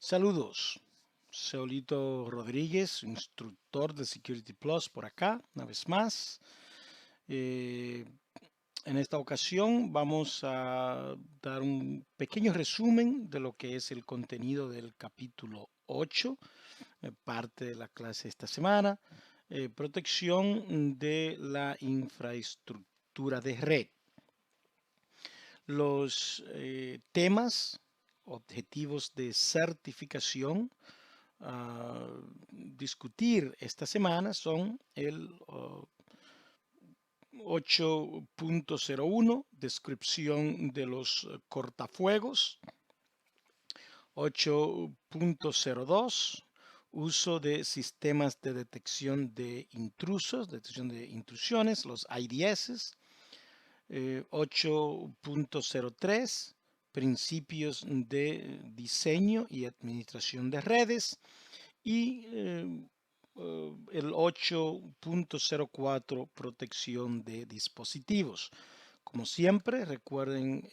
Saludos, Seolito Rodríguez, instructor de Security Plus por acá, una vez más. Eh, en esta ocasión vamos a dar un pequeño resumen de lo que es el contenido del capítulo 8, parte de la clase esta semana, protección de la infraestructura de red. Los temas, objetivos de certificación a discutir esta semana son el 8.01, descripción de los cortafuegos; 8.02, uso de sistemas de detección de intrusos, detección de intrusiones, los IDS; 8.03, principios de diseño y administración de redes; y el 8.04, protección de dispositivos. Como siempre, recuerden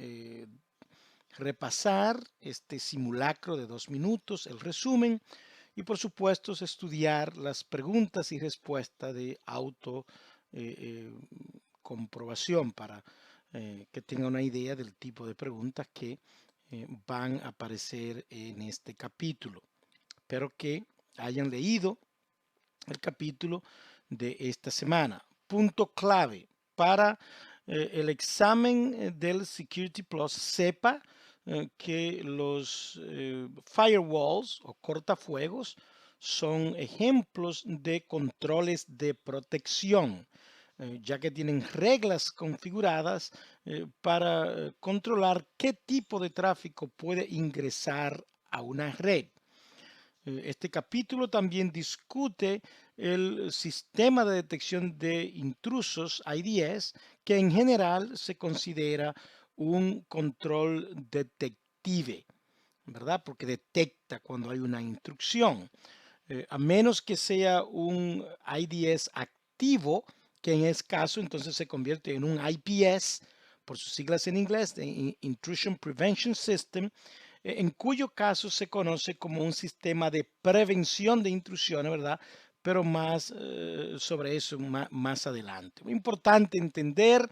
repasar este simulacro de 2 minutos, el resumen, y por supuesto estudiar las preguntas y respuestas de auto comprobación para que tengan una idea del tipo de preguntas que van a aparecer en este capítulo. Espero que hayan leído el capítulo de esta semana. Punto clave para el examen del Security Plus: sepa que los firewalls o cortafuegos son ejemplos de controles de protección, ya que tienen reglas configuradas para controlar qué tipo de tráfico puede ingresar a una red. Este capítulo también discute el sistema de detección de intrusos, IDS, que en general se considera un control detective, ¿verdad? Porque detecta cuando hay una intrusión. A menos que sea un IDS activo, que en ese caso entonces se convierte en un IPS, por sus siglas en inglés, de Intrusion Prevention System, en cuyo caso se conoce como un sistema de prevención de intrusiones, ¿verdad? Pero más sobre eso más adelante. Muy importante entender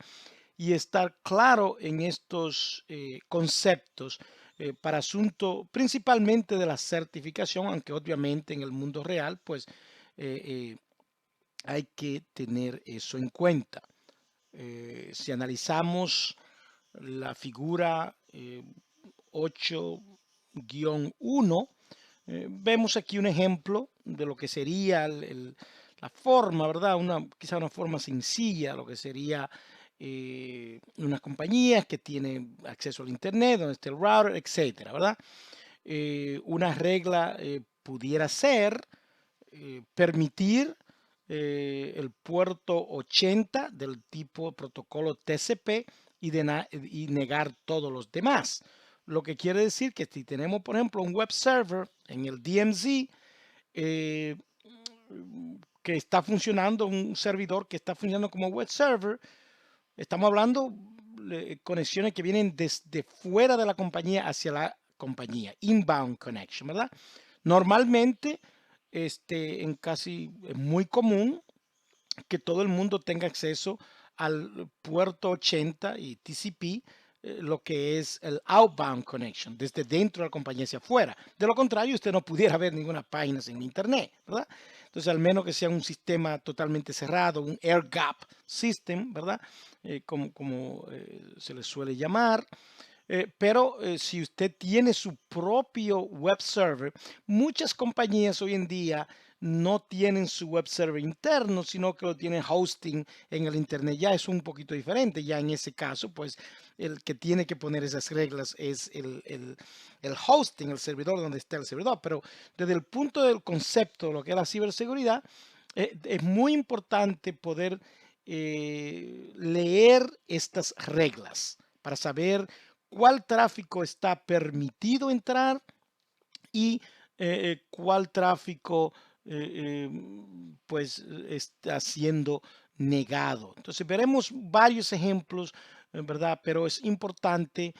y estar claro en estos conceptos para asunto principalmente de la certificación, aunque obviamente en el mundo real pues hay que tener eso en cuenta. Si analizamos la figura 8-1, vemos aquí un ejemplo de lo que sería la forma, ¿verdad? Quizá una forma sencilla, lo que sería una compañía que tiene acceso al Internet, donde está el router, etcétera, ¿verdad? Una regla pudiera ser permitir el puerto 80 del tipo protocolo TCP y negar todos los demás. Lo que quiere decir que si tenemos, por ejemplo, un web server en el DMZ que está funcionando, un servidor que está funcionando como web server, estamos hablando de conexiones que vienen desde fuera de la compañía hacia la compañía, inbound connection, ¿verdad? Normalmente, es muy común que todo el mundo tenga acceso al puerto 80 y TCP, lo que es el outbound connection, desde dentro de la compañía hacia afuera. De lo contrario, usted no pudiera ver ninguna página en Internet, ¿verdad? Entonces, al menos que sea un sistema totalmente cerrado, un air gap system, ¿verdad? Como se le suele llamar. Pero si usted tiene su propio web server, muchas compañías hoy en día no tienen su web server interno, sino que lo tienen hosting en el Internet. Ya es un poquito diferente. Ya en ese caso, pues el que tiene que poner esas reglas es el hosting, el servidor donde está el servidor. Pero desde el punto del concepto de lo que es la ciberseguridad, es muy importante poder leer estas reglas para saber cuál tráfico está permitido entrar y cuál tráfico pues está siendo negado. Entonces veremos varios ejemplos, ¿verdad? Pero es importante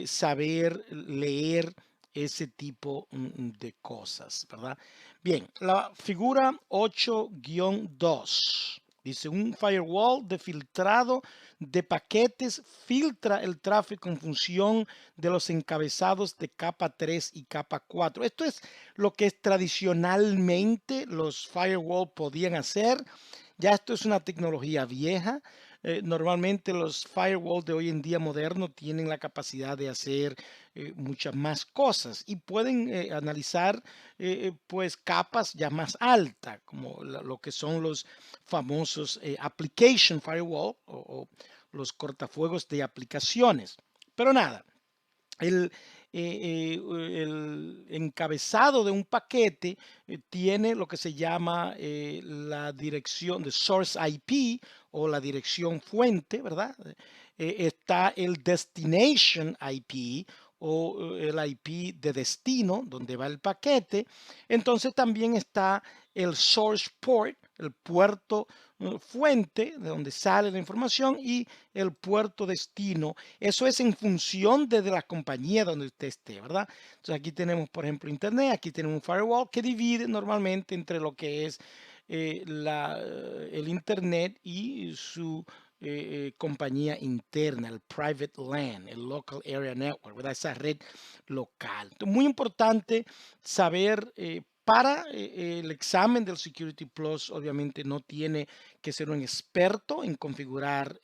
saber leer ese tipo de cosas, ¿verdad? Bien, la figura 8-2 dice un firewall de filtrado de paquetes filtra el tráfico en función de los encabezados de capa 3 y capa 4. Esto es lo que tradicionalmente los firewall podían hacer. Ya esto es una tecnología vieja. Normalmente los firewalls de hoy en día modernos tienen la capacidad de hacer muchas más cosas y pueden analizar pues capas ya más altas, como lo que son los famosos application firewall o los cortafuegos de aplicaciones. Pero nada, el, el encabezado de un paquete tiene lo que se llama la dirección de source IP o la dirección fuente, ¿verdad? Está el destination IP o el IP de destino, donde va el paquete. Entonces también está el source port, el puerto fuente de donde sale la información y el puerto destino. Eso es en función de la compañía donde usted esté, ¿verdad? Entonces aquí tenemos, por ejemplo, Internet, aquí tenemos un firewall que divide normalmente entre lo que es el Internet y su compañía interna, el private LAN, el local area network, ¿verdad? Esa red local. Entonces, muy importante saber para el examen del Security Plus, obviamente no tiene que ser un experto en configurar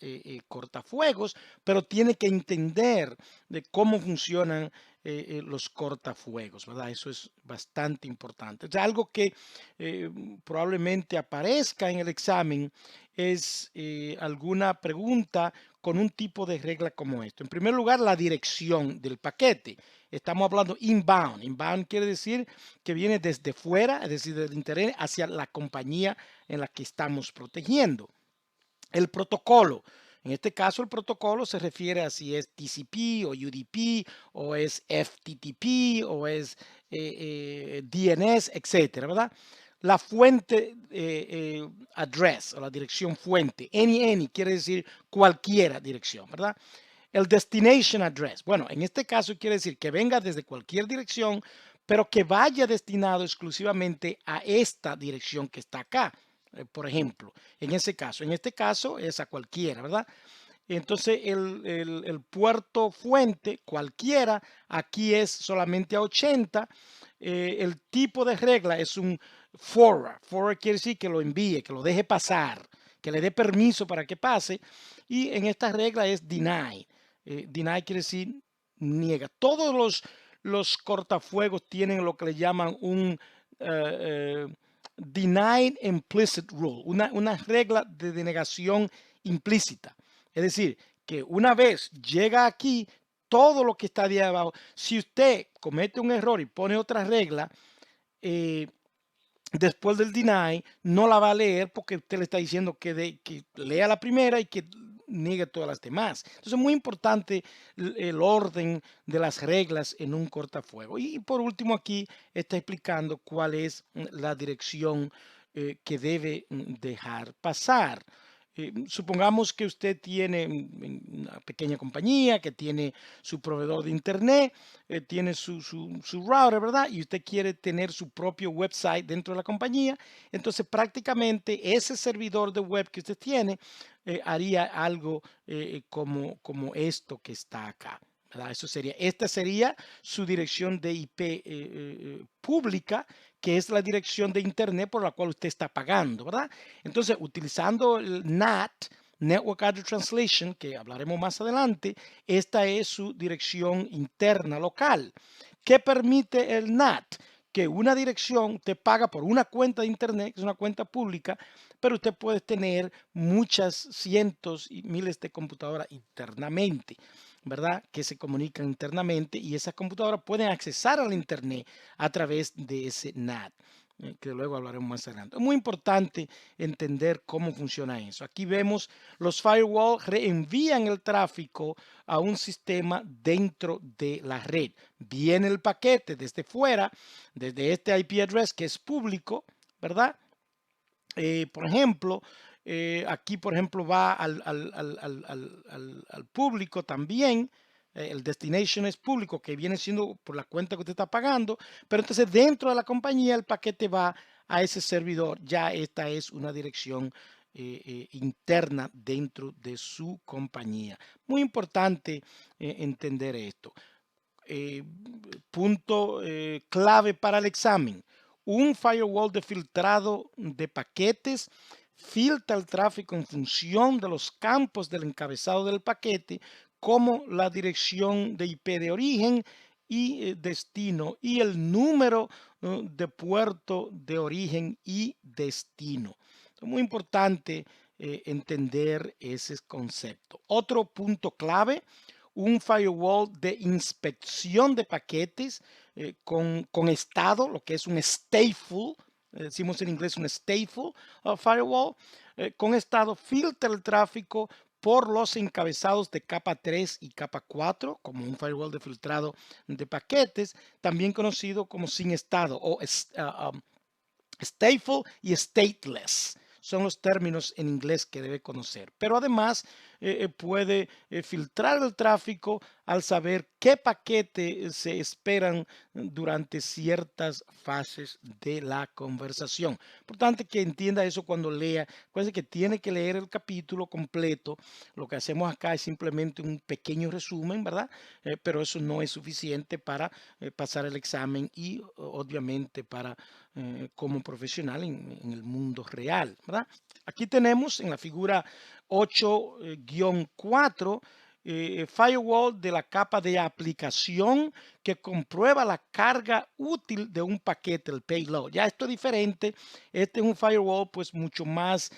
cortafuegos, pero tiene que entender de cómo funcionan los cortafuegos, ¿verdad? Eso es bastante importante. O sea, algo que probablemente aparezca en el examen es alguna pregunta con un tipo de regla como esto. En primer lugar, la dirección del paquete. Estamos hablando inbound. Inbound quiere decir que viene desde fuera, es decir, del internet hacia la compañía en la que estamos protegiendo. El protocolo. En este caso, el protocolo se refiere a si es TCP o UDP o es FTTP o es DNS, etcétera, ¿verdad? La fuente address o la dirección fuente, any quiere decir cualquiera dirección, ¿verdad? El destination address, bueno, en este caso quiere decir que venga desde cualquier dirección, pero que vaya destinado exclusivamente a esta dirección que está acá. Por ejemplo, en este caso es a cualquiera, ¿verdad? Entonces el puerto fuente, cualquiera, aquí es solamente a 80. El tipo de regla es un forward. Forward quiere decir que lo envíe, que lo deje pasar, que le dé permiso para que pase. Y en esta regla es deny. Deny quiere decir niega. Todos los cortafuegos tienen lo que le llaman un denied implicit rule, una regla de denegación implícita. Es decir, que una vez llega aquí, todo lo que está de abajo, si usted comete un error y pone otra regla, eh, después del deny, no la va a leer porque usted le está diciendo que lea la primera y que niegue todas las demás. Entonces es muy importante el orden de las reglas en un cortafuego. Y por último aquí está explicando cuál es la dirección que debe dejar pasar. Supongamos que usted tiene una pequeña compañía que tiene su proveedor de internet, tiene su router, ¿verdad? Y usted quiere tener su propio website dentro de la compañía. Entonces prácticamente ese servidor de web que usted tiene haría algo como esto que está acá, ¿verdad? Esta sería su dirección de IP pública, que es la dirección de internet por la cual usted está pagando, ¿verdad? Entonces, utilizando el NAT, Network Address Translation, que hablaremos más adelante, esta es su dirección interna local. ¿Qué permite el NAT? Que una dirección te paga por una cuenta de internet, que es una cuenta pública, pero usted puede tener muchas cientos y miles de computadoras internamente, ¿verdad? Que se comunican internamente y esas computadoras pueden accesar al internet a través de ese NAT, que luego hablaremos más adelante. Es muy importante entender cómo funciona eso. Aquí vemos los firewalls reenvían el tráfico a un sistema dentro de la red. Viene el paquete desde fuera, desde este IP address que es público, ¿verdad? Por ejemplo, aquí, por ejemplo, va al público también. el destination es público, que viene siendo por la cuenta que usted está pagando, pero entonces dentro de la compañía el paquete va a ese servidor. Ya esta es una dirección interna dentro de su compañía. Muy importante entender esto. eh, Punto clave para el examen. Un firewall de filtrado de paquetes filtra el tráfico en función de los campos del encabezado del paquete, como la dirección de IP de origen y destino y el número de puerto de origen y destino. Es muy importante entender ese concepto. Otro punto clave: un firewall de inspección de paquetes con estado, lo que es un stateful, decimos en inglés un stateful firewall, con estado filtra el tráfico por los encabezados de capa 3 y capa 4, como un firewall de filtrado de paquetes, también conocido como sin estado o stateful y stateless. Son los términos en inglés que debe conocer. Pero además puede filtrar el tráfico al saber qué paquete se esperan durante ciertas fases de la conversación. Importante que entienda eso cuando lea. Acuérdense que tiene que leer el capítulo completo. Lo que hacemos acá es simplemente un pequeño resumen, ¿verdad? Pero eso no es suficiente para pasar el examen y obviamente para como profesional en el mundo real, ¿verdad? Aquí tenemos en la figura 8-4 firewall de la capa de aplicación que comprueba la carga útil de un paquete, el payload. Ya esto es diferente. Este es un firewall pues mucho más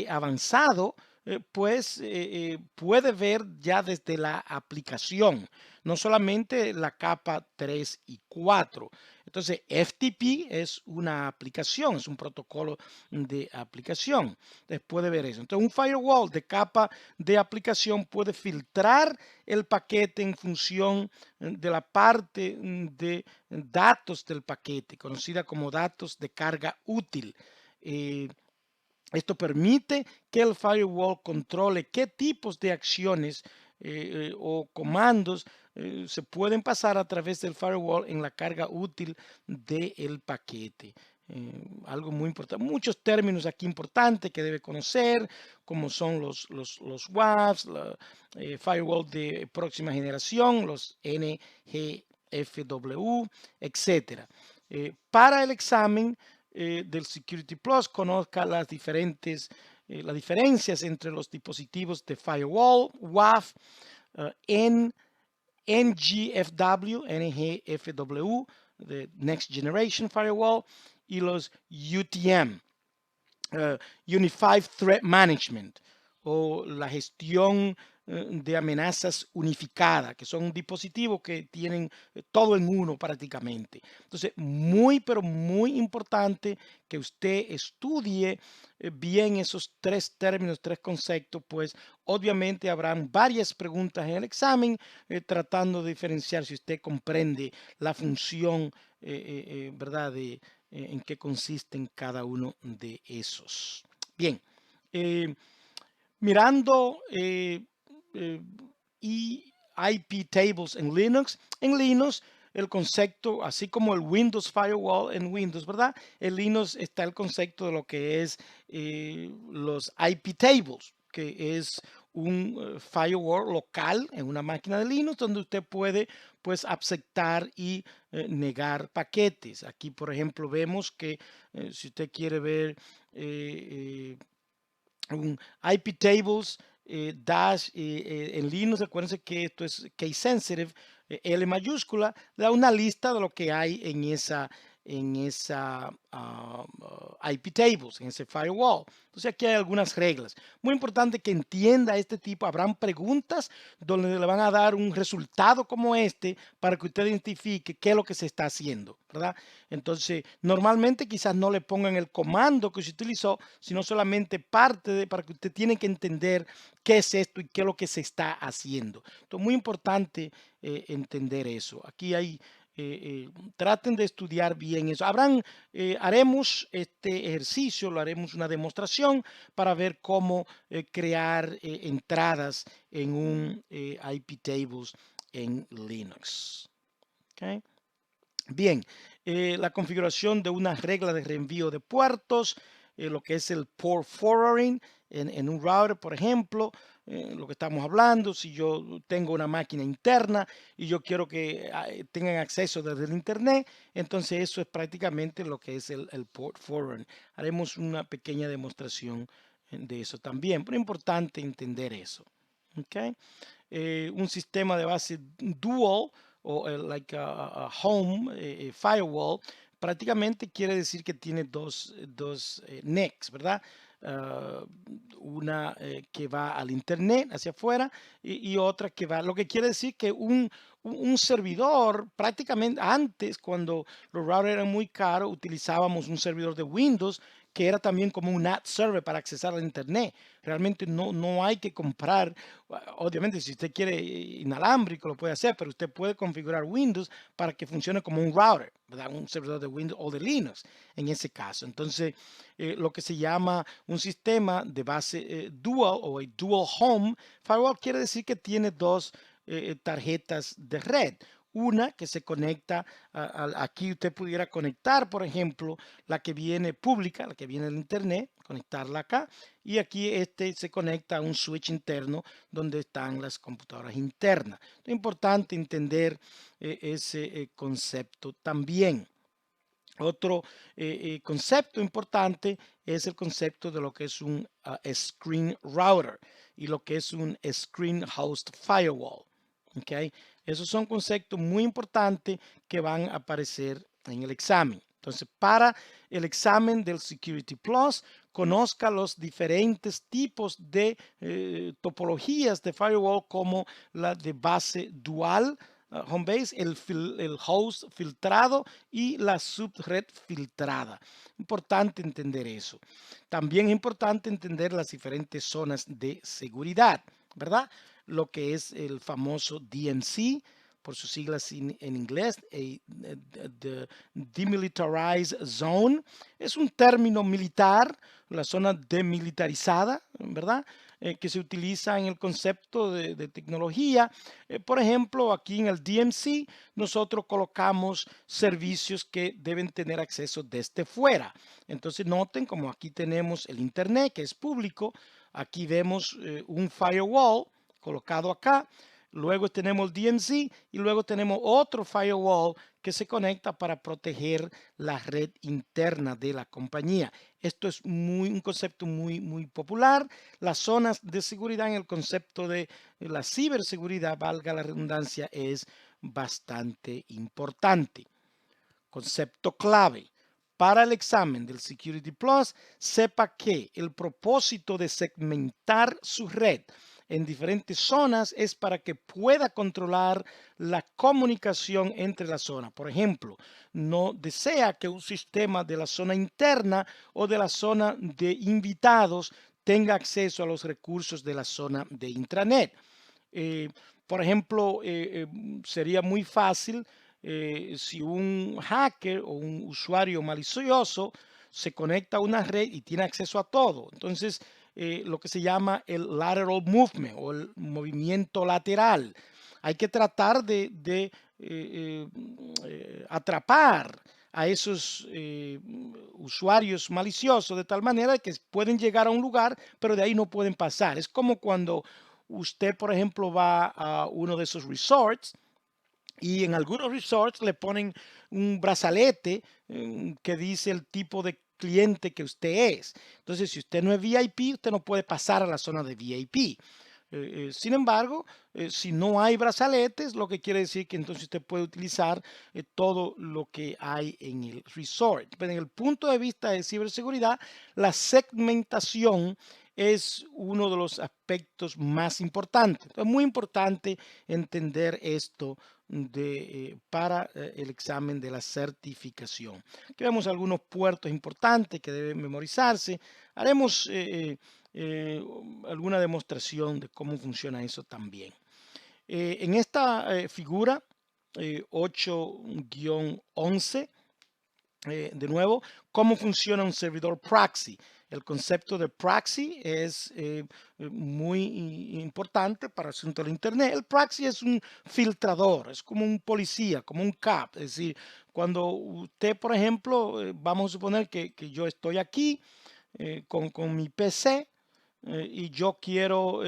avanzado, pues puede ver ya desde la aplicación, no solamente la capa 3 y 4. Entonces, FTP es una aplicación, es un protocolo de aplicación. Entonces, puede ver eso. Entonces, un firewall de capa de aplicación puede filtrar el paquete en función de la parte de datos del paquete, conocida como datos de carga útil. Esto permite que el firewall controle qué tipos de acciones o comandos se pueden pasar a través del firewall en la carga útil del paquete. Algo muy importante, muchos términos aquí importantes que debe conocer, como son los WAFs, firewall de próxima generación, los NGFW, etcétera. Para el examen del Security Plus, conozca las diferencias entre los dispositivos de firewall, WAF, en NGFW, the Next Generation Firewall, y los UTM, Unified Threat Management, o la gestión de amenazas unificada, que son dispositivos que tienen todo en uno prácticamente. Entonces, muy, pero muy importante que usted estudie bien esos tres términos, tres conceptos, pues obviamente habrán varias preguntas en el examen tratando de diferenciar si usted comprende la función, ¿verdad?, de en qué consisten cada uno de esos. Bien, mirando IP tables en Linux el concepto, así como el Windows Firewall en Windows, ¿verdad? En Linux está el concepto de lo que es los IP tables, que es un firewall local en una máquina de Linux donde usted puede pues aceptar y negar paquetes. Aquí, por ejemplo, vemos que si usted quiere ver un IP tables dash en Linux, acuérdense que esto es case sensitive, L mayúscula, da una lista de lo que hay en esa IP tables, en ese firewall. Entonces aquí hay algunas reglas. Muy importante que entienda este tipo. Habrán preguntas donde le van a dar un resultado como este para que usted identifique qué es lo que se está haciendo, ¿verdad? Entonces, normalmente quizás no le pongan el comando que se utilizó, sino solamente parte de, para que usted tiene que entender qué es esto y qué es lo que se está haciendo. Entonces, muy importante entender eso. Aquí hay traten de estudiar bien eso. Haremos este ejercicio, lo haremos una demostración para ver cómo crear entradas en un IP tables en Linux. ¿Okay? Bien, la configuración de una regla de reenvío de puertos, lo que es el port forwarding en un router, por ejemplo, lo que estamos hablando, si yo tengo una máquina interna y yo quiero que tengan acceso desde el internet, entonces eso es prácticamente lo que es el port forwarding. Haremos una pequeña demostración de eso también, pero es importante entender eso. ¿Okay? Un sistema de base dual o like a home firewall, prácticamente quiere decir que tiene dos NICs, ¿verdad? Uh, una que va al internet hacia afuera y otra que va, lo que quiere decir que un servidor, prácticamente antes, cuando los routers eran muy caros, utilizábamos un servidor de Windows que era también como un NAT server para accesar al internet. Realmente no hay que comprar, obviamente si usted quiere inalámbrico lo puede hacer, pero usted puede configurar Windows para que funcione como un router, ¿verdad? Un servidor de Windows o de Linux en ese caso. Entonces, lo que se llama un sistema de base dual o a dual home firewall quiere decir que tiene dos tarjetas de red. Una que se conecta, aquí usted pudiera conectar, por ejemplo, la que viene pública, la que viene del internet, conectarla acá. Y aquí se conecta a un switch interno donde están las computadoras internas. Es importante entender ese concepto también. Otro concepto importante es el concepto de lo que es un screen router y lo que es un screen host firewall. ¿Okay? Esos son conceptos muy importantes que van a aparecer en el examen. Entonces, para el examen del Security Plus, conozca los diferentes tipos de topologías de firewall como la de base dual, home base, el host filtrado y la subred filtrada. Importante entender eso. También es importante entender las diferentes zonas de seguridad, ¿verdad? Lo que es el famoso DMZ, por sus siglas en inglés, the Demilitarized Zone. Es un término militar, la zona demilitarizada, ¿verdad? Que se utiliza en el concepto de tecnología. Por ejemplo, aquí en el DMZ nosotros colocamos servicios que deben tener acceso desde fuera. Entonces noten como aquí tenemos el internet que es público, aquí vemos un firewall colocado acá. Luego tenemos el DMZ y luego tenemos otro firewall que se conecta para proteger la red interna de la compañía. Esto es un concepto muy popular. Las zonas de seguridad en el concepto de la ciberseguridad, valga la redundancia, es bastante importante. Concepto clave. Para el examen del Security Plus, sepa que el propósito de segmentar su red en diferentes zonas es para que pueda controlar la comunicación entre las zonas. Por ejemplo, no desea que un sistema de la zona interna o de la zona de invitados tenga acceso a los recursos de la zona de intranet. Por ejemplo, sería muy fácil si un hacker o un usuario malicioso se conecta a una red y tiene acceso a todo. Entonces, lo que se llama el lateral movement o el movimiento lateral. Hay que tratar de atrapar a esos usuarios maliciosos de tal manera que pueden llegar a un lugar, pero de ahí no pueden pasar. Es como cuando usted, por ejemplo, va a uno de esos resorts y en algunos resorts le ponen un brazalete que dice el tipo de cliente que usted es. Entonces, si usted no es VIP, usted no puede pasar a la zona de VIP. Sin embargo, si no hay brazaletes, lo que quiere decir que entonces usted puede utilizar todo lo que hay en el resort. Pero en el punto de vista de ciberseguridad, la segmentación es uno de los aspectos más importantes. Es muy importante entender esto para el examen de la certificación. Aquí vemos algunos puertos importantes que deben memorizarse. Haremos alguna demostración de cómo funciona eso también. En esta figura 8-11 de nuevo, cómo funciona un servidor proxy. El concepto de proxy es muy importante para el asunto del Internet. El proxy es un filtrador, es como un policía, como un CAP. Es decir, cuando usted, por ejemplo, vamos a suponer que yo estoy aquí con mi PC y yo quiero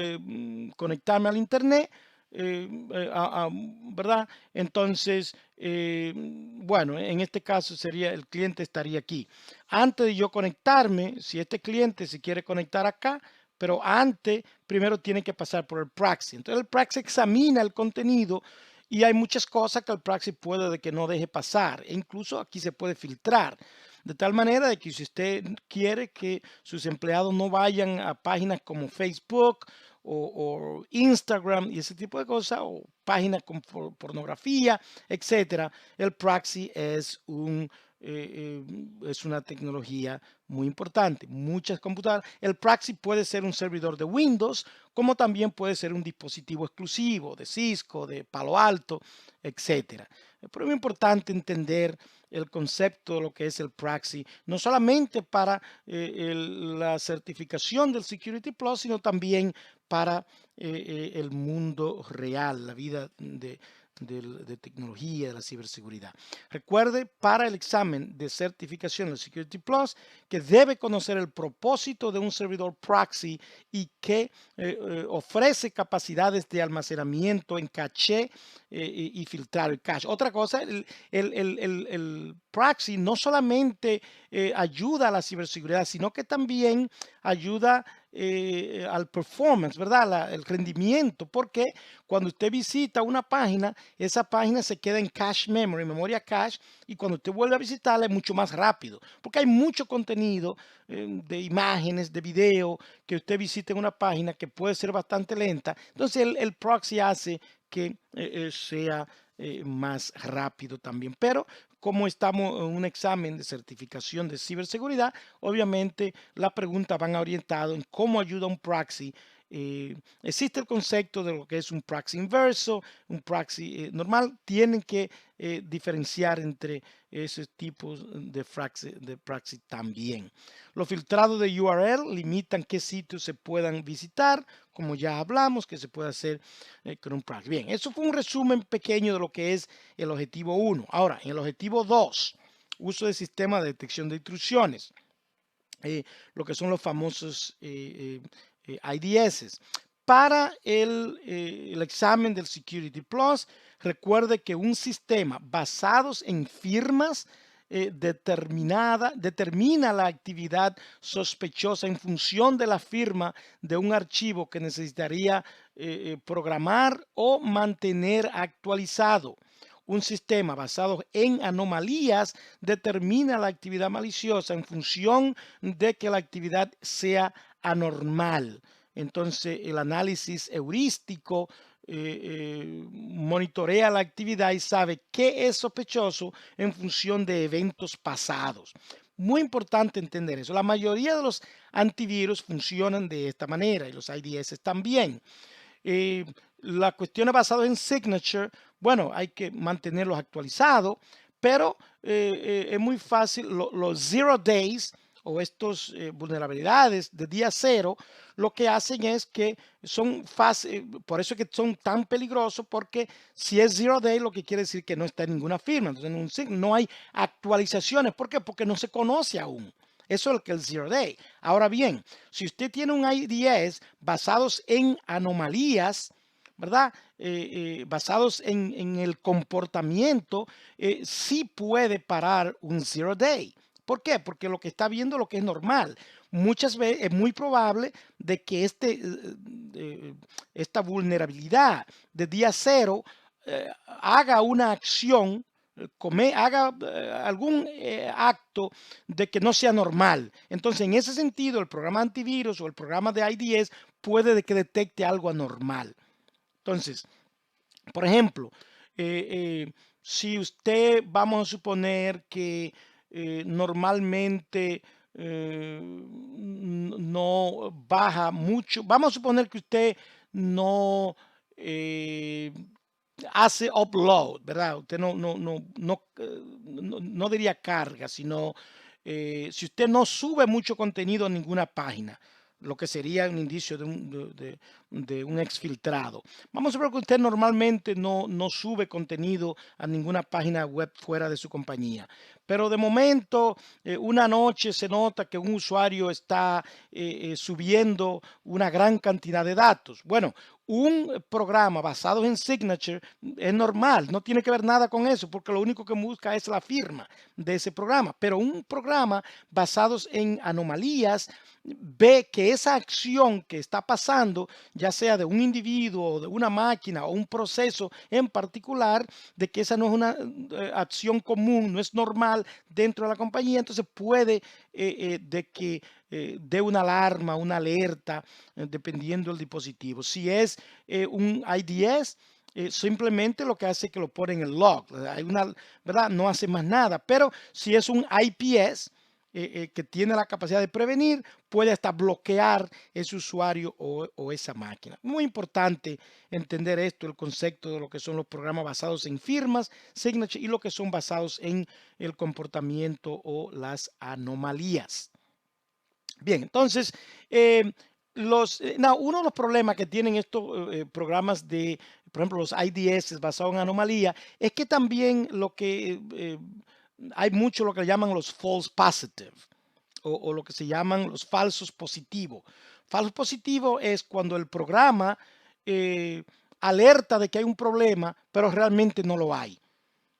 conectarme al Internet, ¿verdad? Entonces, bueno, en este caso sería el cliente estaría aquí. Antes de yo conectarme, si este cliente se quiere conectar acá, pero antes, primero tiene que pasar por el proxy. Entonces el proxy examina el contenido y hay muchas cosas que el proxy puede de que no deje pasar. E incluso aquí se puede filtrar. De tal manera de que si usted quiere que sus empleados no vayan a páginas como Facebook o Instagram y ese tipo de cosas, o páginas con pornografía, etcétera, el proxy es una tecnología muy importante. Muchas computadoras, el proxy puede ser un servidor de Windows, como también puede ser un dispositivo exclusivo de Cisco, de Palo Alto, etcétera. Pero es muy importante entender el concepto de lo que es el proxy, no solamente para la certificación del Security Plus, sino también para el mundo real, la vida de tecnología, de la ciberseguridad. Recuerde para el examen de certificación del Security Plus que debe conocer el propósito de un servidor proxy y que ofrece capacidades de almacenamiento en caché y filtrar el cache. Otra cosa, el proxy no solamente ayuda a la ciberseguridad, sino que también ayuda al performance, ¿verdad? El rendimiento, porque cuando usted visita una página, esa página se queda en cache memory, memoria cache, y cuando usted vuelve a visitarla es mucho más rápido, porque hay mucho contenido de imágenes, de video, que usted visita en una página que puede ser bastante lenta. Entonces el proxy hace que sea más rápido también. Pero como estamos en un examen de certificación de ciberseguridad, obviamente las preguntas van orientadas en cómo ayuda un proxy. Existe el concepto de lo que es un proxy inverso, un proxy normal. Tienen que diferenciar entre esos tipos de proxy también. Los filtrados de URL limitan qué sitios se puedan visitar, como ya hablamos, que se puede hacer con un proxy. Bien, eso fue un resumen pequeño de lo que es el objetivo 1. Ahora, en el objetivo 2, uso de sistema de detección de intrusiones, lo que son los famosos IDS. Para el examen del Security Plus, recuerde que un sistema basado en firmas determina la actividad sospechosa en función de la firma de un archivo que necesitaría programar o mantener actualizado. Un sistema basado en anomalías determina la actividad maliciosa en función de que la actividad sea anormal. Entonces, el análisis heurístico monitorea la actividad y sabe qué es sospechoso en función de eventos pasados. Muy importante entender eso. La mayoría de los antivirus funcionan de esta manera y los IDS también. Las cuestiones basadas en signature, bueno, hay que mantenerlos actualizados, pero es muy fácil. Los zero days o estas vulnerabilidades de día cero, lo que hacen es que son fáciles, por eso es que son tan peligrosos, porque si es zero day, lo que quiere decir que no está en ninguna firma, entonces no hay actualizaciones. ¿Por qué? Porque no se conoce aún. Eso es lo que es el zero day. Ahora bien, si usted tiene un IDS basados en anomalías, ¿verdad? Basados en el comportamiento, sí puede parar un zero day. ¿Por qué? Porque lo que está viendo lo que es normal. Muchas veces es muy probable de que esta vulnerabilidad de día cero haga una acción, haga algún acto de que no sea normal. Entonces, en ese sentido, el programa antivirus o el programa de IDS puede de que detecte algo anormal. Entonces, por ejemplo, si usted, vamos a suponer que normalmente no baja mucho, vamos a suponer que usted no hace upload, ¿verdad? Usted no diría carga, sino si usted no sube mucho contenido a ninguna página, lo que sería un indicio de un exfiltrado. Vamos a ver que usted normalmente no sube contenido a ninguna página web fuera de su compañía. Pero de momento, una noche se nota que un usuario está subiendo una gran cantidad de datos. Bueno, un programa basado en Signature es normal, no tiene que ver nada con eso, porque lo único que busca es la firma de ese programa. Pero un programa basado en anomalías ve que esa acción que está pasando, ya sea de un individuo o de una máquina o un proceso en particular, de que esa no es una acción común, no es normal dentro de la compañía, entonces puede de que dé una alarma, una alerta, dependiendo del dispositivo. Si es un IDS, simplemente lo que hace es que lo pone en el log. Hay una, ¿verdad? No hace más nada. Pero si es un IPS, que tiene la capacidad de prevenir, puede hasta bloquear ese usuario o esa máquina. Muy importante entender esto, el concepto de lo que son los programas basados en firmas, signature, y lo que son basados en el comportamiento o las anomalías. Bien, entonces, uno de los problemas que tienen estos programas de, por ejemplo, los IDS basados en anomalía, es que también hay mucho lo que llaman los false positive o lo que se llaman los falsos positivos. Falso positivo es cuando el programa eh, alerta de que hay un problema, pero realmente no lo hay.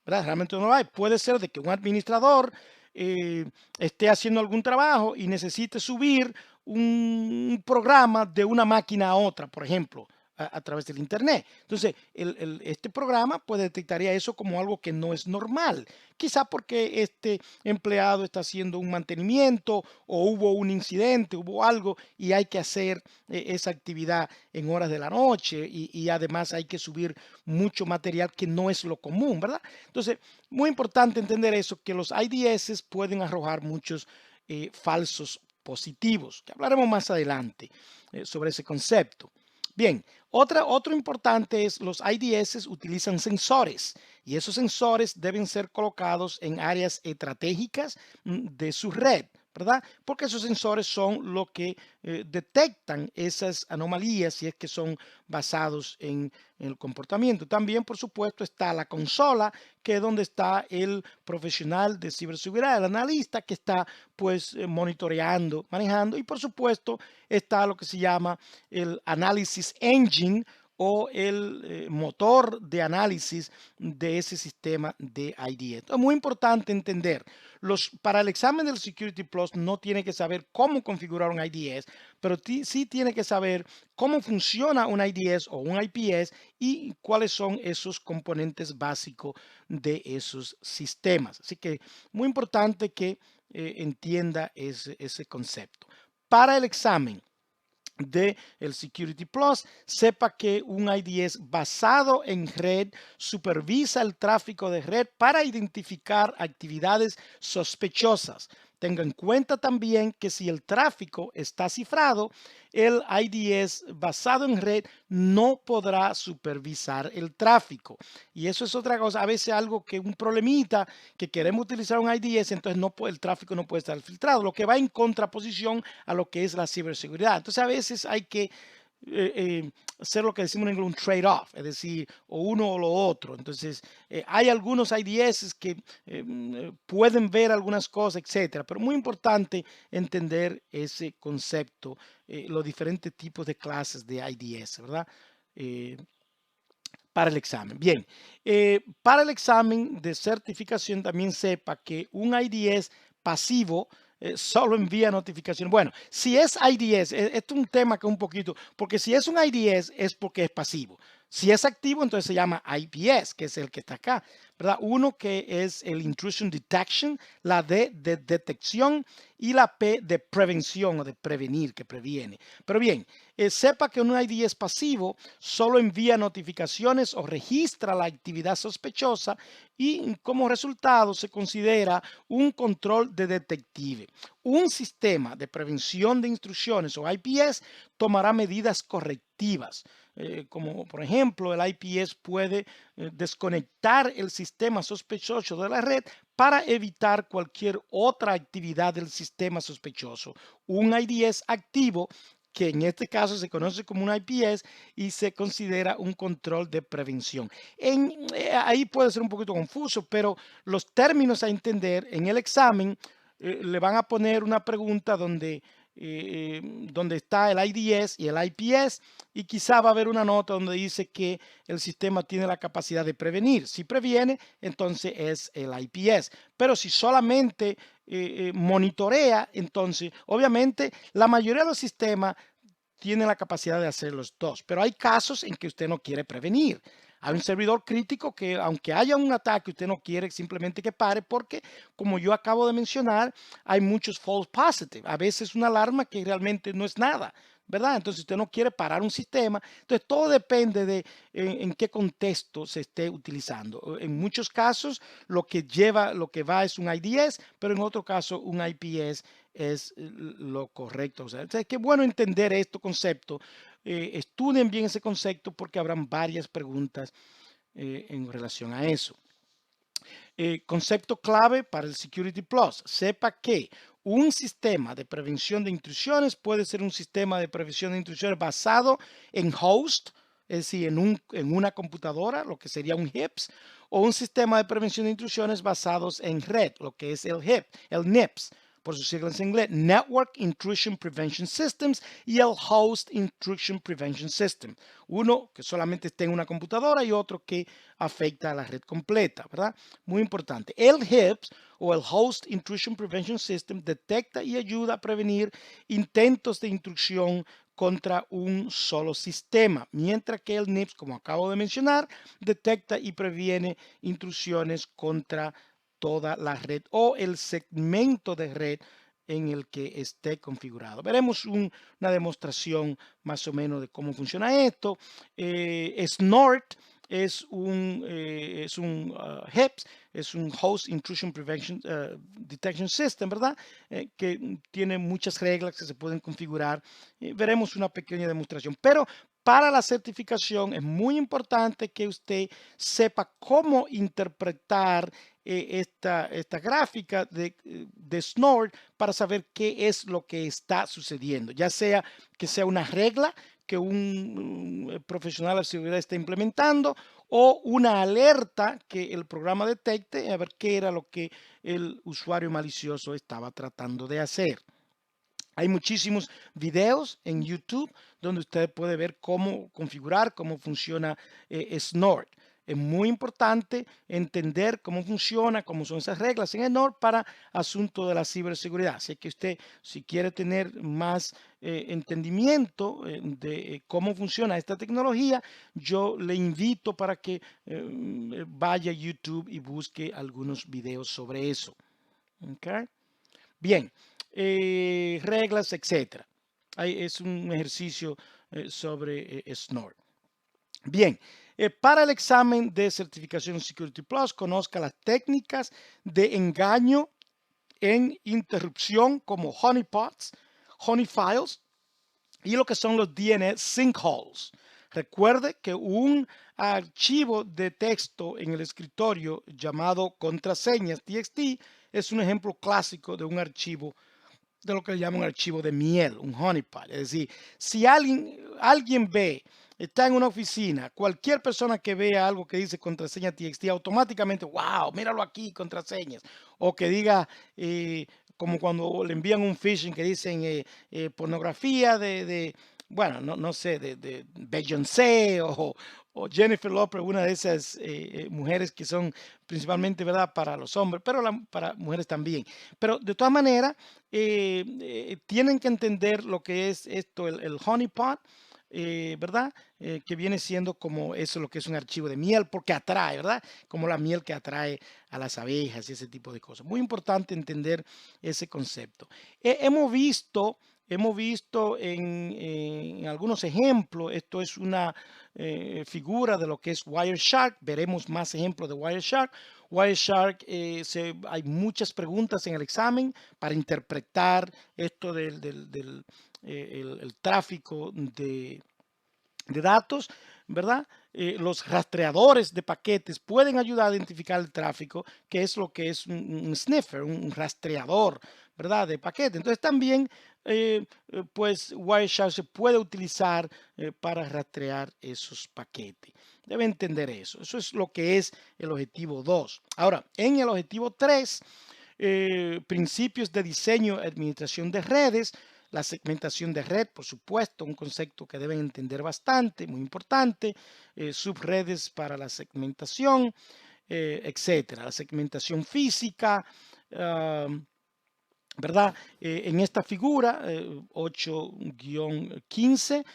¿Verdad? Realmente no lo hay. Puede ser de que un administrador esté haciendo algún trabajo y necesite subir un programa de una máquina a otra, por ejemplo, a través del Internet. Entonces, este programa pues detectaría eso como algo que no es normal. Quizá porque este empleado está haciendo un mantenimiento o hubo un incidente, hubo algo y hay que hacer esa actividad en horas de la noche y además hay que subir mucho material que no es lo común, ¿verdad? Entonces, muy importante entender eso, que los IDS pueden arrojar muchos falsos positivos, que hablaremos más adelante sobre ese concepto. Bien, otro importante es los IDS utilizan sensores y esos sensores deben ser colocados en áreas estratégicas de su red, ¿verdad? Porque esos sensores son lo que detectan esas anomalías si es que son basados en el comportamiento. También, por supuesto, está la consola, que es donde está el profesional de ciberseguridad, el analista que está pues monitoreando, manejando, y por supuesto está lo que se llama el análisis engine o el motor de análisis de ese sistema de IDS. Es muy importante entender, para el examen del Security Plus no tiene que saber cómo configurar un IDS, pero sí tiene que saber cómo funciona un IDS o un IPS y cuáles son esos componentes básicos de esos sistemas. Así que muy importante que entienda ese concepto. Para el examen de el Security Plus, sepa que un IDS basado en red supervisa el tráfico de red para identificar actividades sospechosas. Tenga en cuenta también que si el tráfico está cifrado, el IDS basado en red no podrá supervisar el tráfico. Y eso es otra cosa, a veces algo que un problemita, que queremos utilizar un IDS, entonces el tráfico no puede estar filtrado, lo que va en contraposición a lo que es la ciberseguridad. Entonces a veces hay que hacer lo que decimos en inglés un trade-off, es decir, o uno o lo otro. Entonces, hay algunos IDS que pueden ver algunas cosas, etcétera, pero muy importante entender ese concepto, los diferentes tipos de clases de IDS, ¿verdad? Eh, para el examen. Bien, para el examen de certificación también sepa que un IDS pasivo solo envía notificación. Bueno, si es IDS, esto es un tema que un poquito, porque si es un IDS es porque es pasivo. Si es activo, entonces se llama IPS, que es el que está acá, ¿verdad? Uno que es el Intrusion Detection, la D de detección y la P de prevención o de prevenir, que previene. Pero bien, sepa que un IDS pasivo solo envía notificaciones o registra la actividad sospechosa y como resultado se considera un control de detective. Un sistema de prevención de instrucciones o IPS tomará medidas correctivas como por ejemplo el IPS puede desconectar el sistema sospechoso de la red para evitar cualquier otra actividad del sistema sospechoso. Un IDS activo, que en este caso se conoce como un IPS y se considera un control de prevención. Ahí puede ser un poquito confuso, pero los términos a entender en el examen le van a poner una pregunta donde está el IDS y el IPS, y quizá va a haber una nota donde dice que el sistema tiene la capacidad de prevenir. Si previene, entonces es el IPS. Pero si solamente monitorea, entonces obviamente la mayoría de los sistemas tienen la capacidad de hacer los dos, pero hay casos en que usted no quiere prevenir. Hay un servidor crítico que, aunque haya un ataque, usted no quiere simplemente que pare porque, como yo acabo de mencionar, hay muchos false positive. A veces una alarma que realmente no es nada, ¿verdad? Entonces usted no quiere parar un sistema. Entonces todo depende de en qué contexto se esté utilizando. En muchos casos lo que va es un IDS, pero en otro caso un IPS es lo correcto. O sea, qué bueno entender este concepto. Estudien bien ese concepto porque habrán varias preguntas en relación a eso. Concepto clave para el Security Plus. Sepa que un sistema de prevención de intrusiones puede ser un sistema de prevención de intrusiones basado en host, es decir, en una computadora, lo que sería un HIPS, o un sistema de prevención de intrusiones basados en red, lo que es el NIPS, por sus siglas en inglés, Network Intrusion Prevention Systems, y el Host Intrusion Prevention System. Uno que solamente está en una computadora y otro que afecta a la red completa, ¿verdad? Muy importante. El HIPS o el Host Intrusion Prevention System detecta y ayuda a prevenir intentos de intrusión contra un solo sistema, mientras que el NIPS, como acabo de mencionar, detecta y previene intrusiones contra toda la red o el segmento de red en el que esté configurado. Veremos una demostración más o menos de cómo funciona esto. Snort es un HIPS, es un Host Intrusion Prevention Detection System, ¿verdad? Que tiene muchas reglas que se pueden configurar. Veremos una pequeña demostración, pero para la certificación es muy importante que usted sepa cómo interpretar esta gráfica de Snort para saber qué es lo que está sucediendo, ya sea que sea una regla que un profesional de seguridad está implementando o una alerta que el programa detecte a ver qué era lo que el usuario malicioso estaba tratando de hacer. Hay muchísimos videos en YouTube donde usted puede ver cómo configurar, cómo funciona Snort. Es muy importante entender cómo funciona, cómo son esas reglas en Snort para asunto de la ciberseguridad. Así que usted, si quiere tener más entendimiento de cómo funciona esta tecnología, yo le invito para que vaya a YouTube y busque algunos videos sobre eso. ¿Okay? Bien, reglas, etcétera. Es un ejercicio sobre Snort. Bien, para el examen de certificación Security Plus, conozca las técnicas de engaño en interrupción como honeypots, honeyfiles y lo que son los DNS sinkholes. Recuerde que un archivo de texto en el escritorio llamado contraseñas TXT es un ejemplo clásico de un archivo de lo que le llaman un archivo de miel, un honeypot. Es decir, si alguien ve, está en una oficina, cualquier persona que vea algo que dice contraseña TXT, automáticamente, wow, míralo aquí, contraseñas. O que diga, como cuando le envían un phishing que dicen pornografía bueno, no sé, de Beyoncé o Jennifer Lopez, una de esas mujeres que son principalmente, ¿verdad?, para los hombres, pero para mujeres también. Pero de todas maneras, tienen que entender lo que es esto, el honeypot, ¿verdad? Que viene siendo como eso, lo que es un archivo de miel, porque atrae, ¿verdad? Como la miel que atrae a las abejas y ese tipo de cosas. Muy importante entender ese concepto. Hemos visto en algunos ejemplos, esto es una figura de lo que es Wireshark, veremos más ejemplos de Wireshark. Wireshark, hay muchas preguntas en el examen para interpretar esto del el tráfico de datos, ¿verdad? Los rastreadores de paquetes pueden ayudar a identificar el tráfico, que es lo que es un sniffer, un rastreador, ¿verdad? De paquetes. Entonces también, pues Wireshark se puede utilizar para rastrear esos paquetes. Debe entender eso. Eso es lo que es el objetivo 2. Ahora, en el objetivo 3, principios de diseño y administración de redes. La segmentación de red, por supuesto, un concepto que deben entender bastante, muy importante. Subredes para la segmentación, etcétera. La segmentación física, ¿verdad? En esta figura 8-15,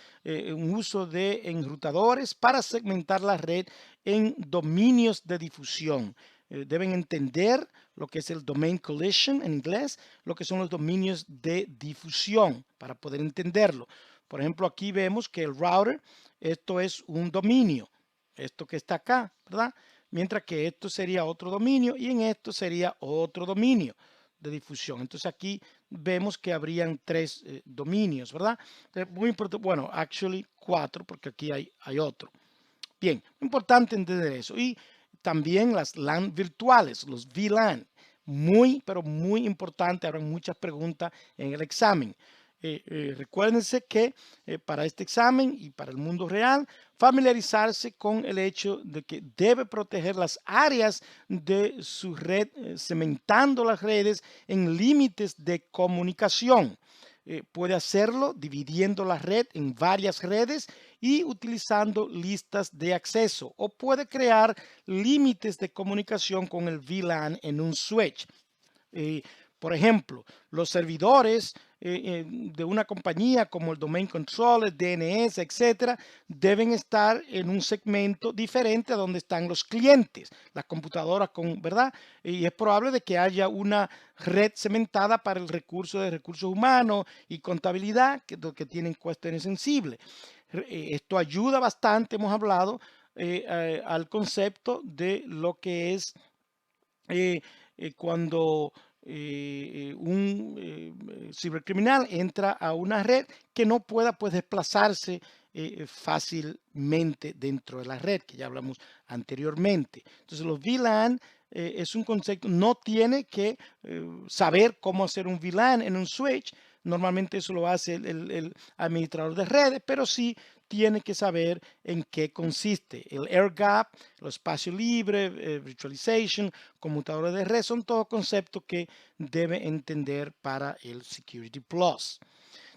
un uso de enrutadores para segmentar la red en dominios de difusión. Deben entender lo que es el domain collision en inglés, lo que son los dominios de difusión para poder entenderlo. Por ejemplo, aquí vemos que el router, esto es un dominio, esto que está acá, ¿verdad? Mientras que esto sería otro dominio y en esto sería otro dominio de difusión. Entonces aquí vemos que habrían 3 dominios, ¿verdad? Entonces, muy importante, bueno, actually 4 porque aquí hay otro. Bien, importante entender eso. Y también las LAN virtuales, los VLAN, muy, pero muy importante. Habrá muchas preguntas en el examen. Recuérdense que para este examen y para el mundo real, familiarizarse con el hecho de que debe proteger las áreas de su red, cementando las redes en límites de comunicación. Puede hacerlo dividiendo la red en varias redes y utilizando listas de acceso, o puede crear límites de comunicación con el VLAN en un switch. Eh, por ejemplo, los servidores de una compañía como el Domain Controller, DNS, etcétera, deben estar en un segmento diferente a donde están los clientes, las computadoras con, ¿verdad? Y es probable de que haya una red cementada para el recurso de recursos humanos y contabilidad que tienen cuestiones sensibles. Esto ayuda bastante, hemos hablado, al concepto de lo que es cuando un cibercriminal entra a una red que no pueda pues desplazarse fácilmente dentro de la red, que ya hablamos anteriormente. Entonces los VLAN es un concepto, no tiene que saber cómo hacer un VLAN en un switch. Normalmente eso lo hace el administrador de redes, pero sí tiene que saber en qué consiste. El air gap, el espacio libre, virtualization, computadora de red, son todos conceptos que debe entender para el Security Plus.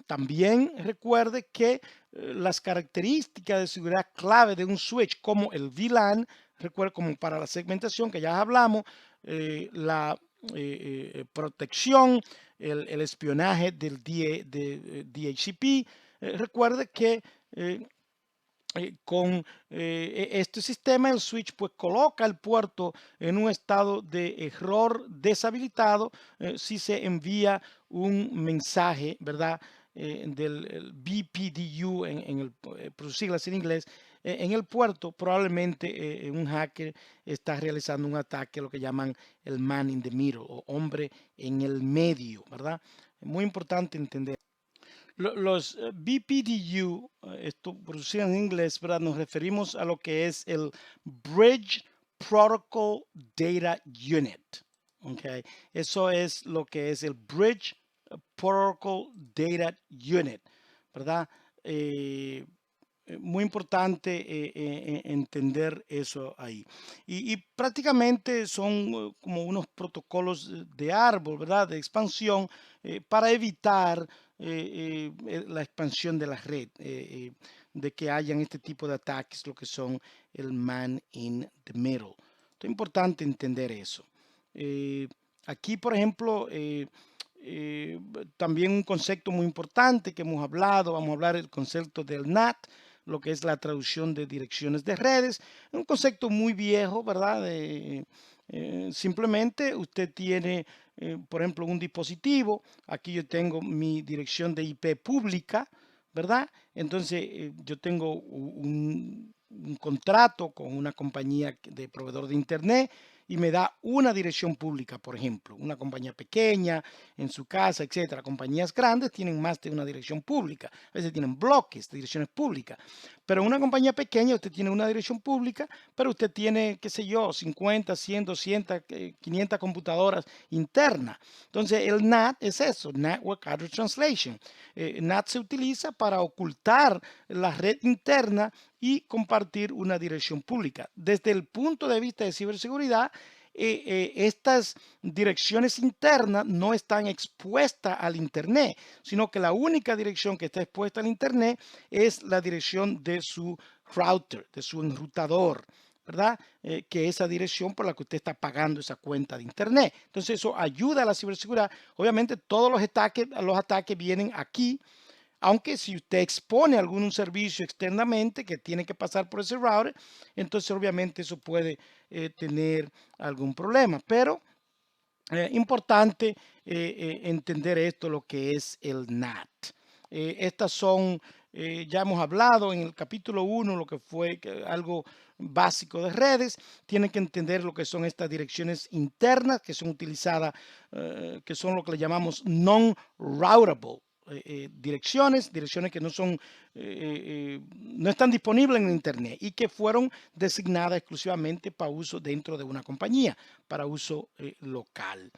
También recuerde que las características de seguridad clave de un switch como el VLAN, recuerde como para la segmentación que ya hablamos, la protección, el espionaje del DHCP. Recuerde que con este sistema el switch pues coloca el puerto en un estado de error deshabilitado si se envía un mensaje, ¿verdad? Del BPDU en el, por sus siglas en inglés, en el puerto probablemente un hacker está realizando un ataque, lo que llaman el man in the middle o hombre en el medio, ¿verdad? Muy importante entender. Los BPDU, esto producido en inglés, ¿verdad? Nos referimos a lo que es el Bridge Protocol Data Unit. Okay. Eso es lo que es el Bridge Protocol Data Unit, ¿verdad? Muy importante entender eso ahí. Y prácticamente son como unos protocolos de árbol, ¿verdad? De expansión para evitar la expansión de la red, de que hayan este tipo de ataques, lo que son el man in the middle. Es importante entender eso. Aquí, por ejemplo, también un concepto muy importante que hemos hablado, vamos a hablar del concepto del NAT, lo que es la traducción de direcciones de redes, un concepto muy viejo, ¿verdad? Simplemente usted tiene, por ejemplo, un dispositivo, aquí yo tengo mi dirección de IP pública, ¿verdad? Entonces yo tengo un contrato con una compañía de proveedor de internet y me da una dirección pública, por ejemplo, una compañía pequeña en su casa, etcétera. Compañías grandes tienen más de una dirección pública, a veces tienen bloques de direcciones públicas, Pero en una compañía pequeña usted tiene una dirección pública, pero usted tiene, qué sé yo, 50, 100, 200, 500 computadoras internas. Entonces el NAT es eso, Network Address Translation. NAT se utiliza para ocultar la red interna y compartir una dirección pública. Desde el punto de vista de ciberseguridad, estas direcciones internas no están expuestas al Internet, sino que la única dirección que está expuesta al Internet es la dirección de su router, de su enrutador, ¿verdad? Que es esa dirección por la que usted está pagando esa cuenta de Internet. Entonces eso ayuda a la ciberseguridad. Obviamente todos los ataques vienen aquí, aunque si usted expone algún servicio externamente que tiene que pasar por ese router, entonces obviamente eso puede tener algún problema. Pero importante entender esto, lo que es el NAT. Estas son, ya hemos hablado en el capítulo 1, lo que fue algo básico de redes. Tienen que entender lo que son estas direcciones internas que son utilizadas, que son lo que le llamamos non-routable. Direcciones que no son, no están disponibles en Internet y que fueron designadas exclusivamente para uso dentro de una compañía, para uso local.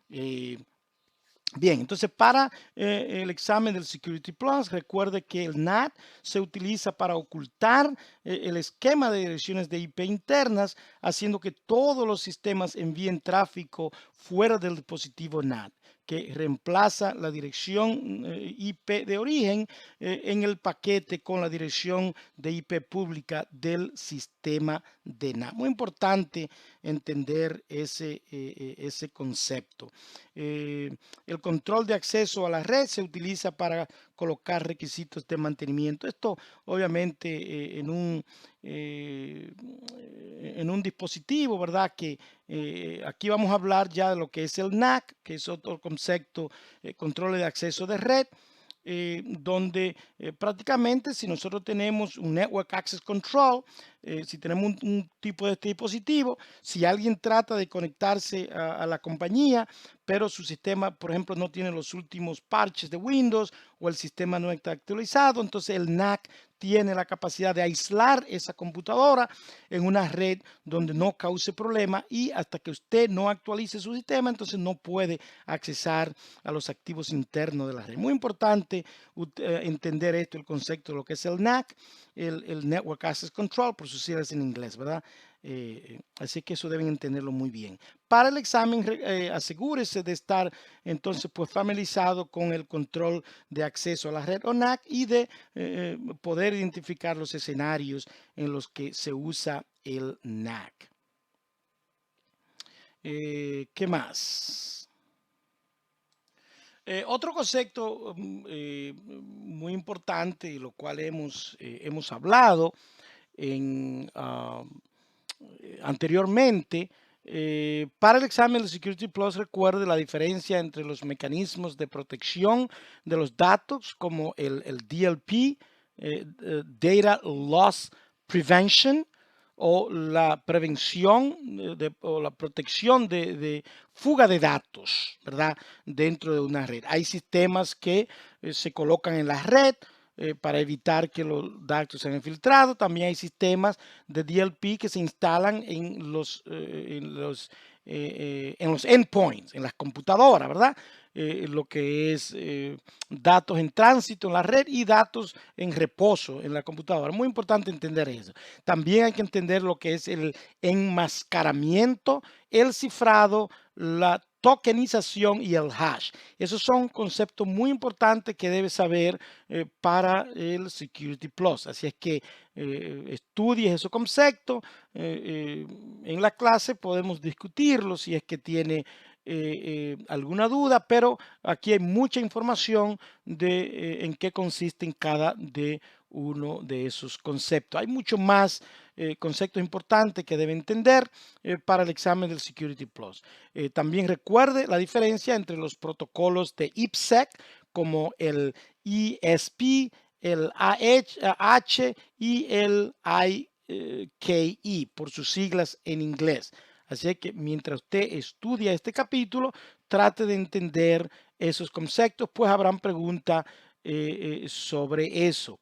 Bien, entonces para el examen del Security Plus, recuerde que el NAT se utiliza para ocultar el esquema de direcciones de IP internas, haciendo que todos los sistemas envíen tráfico fuera del dispositivo NAT, que reemplaza la dirección IP de origen en el paquete con la dirección de IP pública del sistema de NAT. Muy importante entender ese concepto. El control de acceso a la red se utiliza para colocar requisitos de mantenimiento. Esto obviamente en un dispositivo, ¿verdad? Que aquí vamos a hablar ya de lo que es el NAC, que es otro concepto, control de acceso de red. Donde prácticamente si nosotros tenemos un Network Access Control, si tenemos un tipo de este dispositivo, si alguien trata de conectarse a la compañía, pero su sistema, por ejemplo, no tiene los últimos parches de Windows o el sistema no está actualizado, entonces el NAC tiene la capacidad de aislar esa computadora en una red donde no cause problema y hasta que usted no actualice su sistema, entonces no puede accesar a los activos internos de la red. Muy importante entender esto, el concepto de lo que es el NAC, el Network Access Control, por sus siglas en inglés, ¿verdad? Así que eso deben entenderlo muy bien. Para el examen, asegúrese de estar entonces pues familiarizado con el control de acceso a la red o NAC y de poder identificar los escenarios en los que se usa el NAC. ¿Qué más? Otro concepto muy importante, lo cual hemos hablado anteriormente, para el examen de Security Plus, recuerde la diferencia entre los mecanismos de protección de los datos como el DLP, Data Loss Prevention, o la prevención o la protección de fuga de datos, ¿verdad? Dentro de una red. Hay sistemas que se colocan en la red para evitar que los datos sean filtrados. También hay sistemas de DLP que se instalan en los endpoints, en las computadoras, ¿verdad? Lo que es datos en tránsito en la red y datos en reposo en la computadora. Muy importante entender eso. También hay que entender lo que es el enmascaramiento, el cifrado, la tokenización y el hash. Esos son conceptos muy importantes que debes saber para el Security Plus. Así es que estudies esos conceptos. En la clase podemos discutirlo si es que tiene alguna duda, pero aquí hay mucha información de en qué consisten cada de uno de esos conceptos. Hay mucho más conceptos importantes que debe entender para el examen del Security Plus. También recuerde la diferencia entre los protocolos de IPsec como el ESP, el AH y el IKE por sus siglas en inglés. Así que mientras usted estudia este capítulo, trate de entender esos conceptos, pues habrán preguntas sobre eso.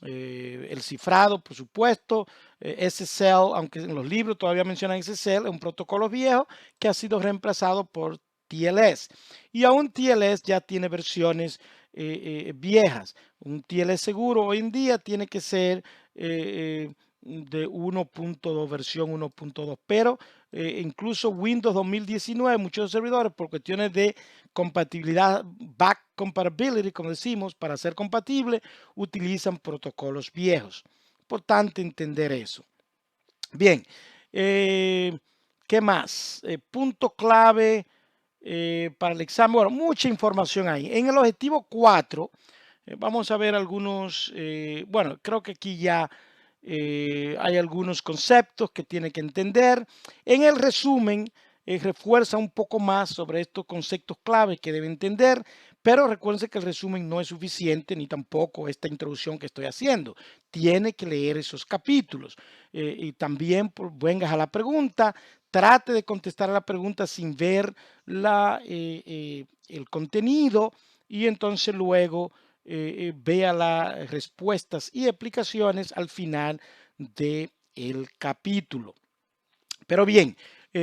el cifrado, por supuesto, SSL, aunque en los libros todavía mencionan SSL, es un protocolo viejo que ha sido reemplazado por TLS. Y aún TLS ya tiene versiones viejas. Un TLS seguro hoy en día tiene que ser de 1.2, versión 1.2, pero incluso Windows 2019, muchos servidores, por cuestiones de compatibilidad, back compatibility, como decimos, para ser compatible, utilizan protocolos viejos. Importante entender eso. Bien, ¿qué más? Punto clave para el examen. Bueno, mucha información ahí. En el objetivo 4, vamos a ver algunos, bueno, creo que aquí ya hay algunos conceptos que tiene que entender. En el resumen, refuerza un poco más sobre estos conceptos claves que debe entender, pero recuerden que el resumen no es suficiente, ni tampoco esta introducción que estoy haciendo. Tiene que leer esos capítulos. Y también vengas a la pregunta, trate de contestar a la pregunta sin ver el contenido y entonces luego vea las respuestas y explicaciones al final del capítulo. Pero bien,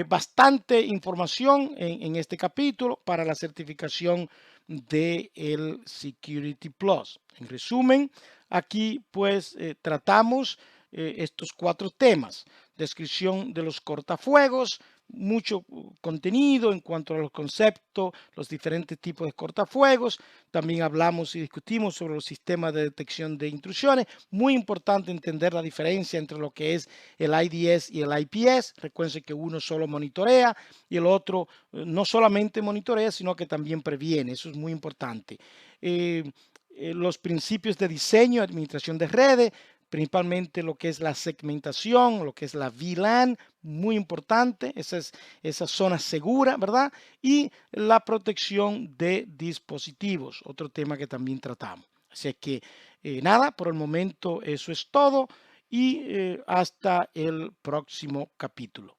bastante información en este capítulo para la certificación del Security Plus. En resumen, aquí pues tratamos estos 4 temas. Descripción de los cortafuegos, mucho contenido en cuanto a los conceptos, los diferentes tipos de cortafuegos. También hablamos y discutimos sobre los sistemas de detección de intrusiones. Muy importante entender la diferencia entre lo que es el IDS y el IPS. Recuerden que uno solo monitorea y el otro no solamente monitorea, sino que también previene. Eso es muy importante. Los principios de diseño, administración de redes, principalmente lo que es la segmentación, lo que es la VLAN, muy importante, esa zona segura, ¿verdad? Y la protección de dispositivos, otro tema que también tratamos. Así que nada, por el momento eso es todo y hasta el próximo capítulo.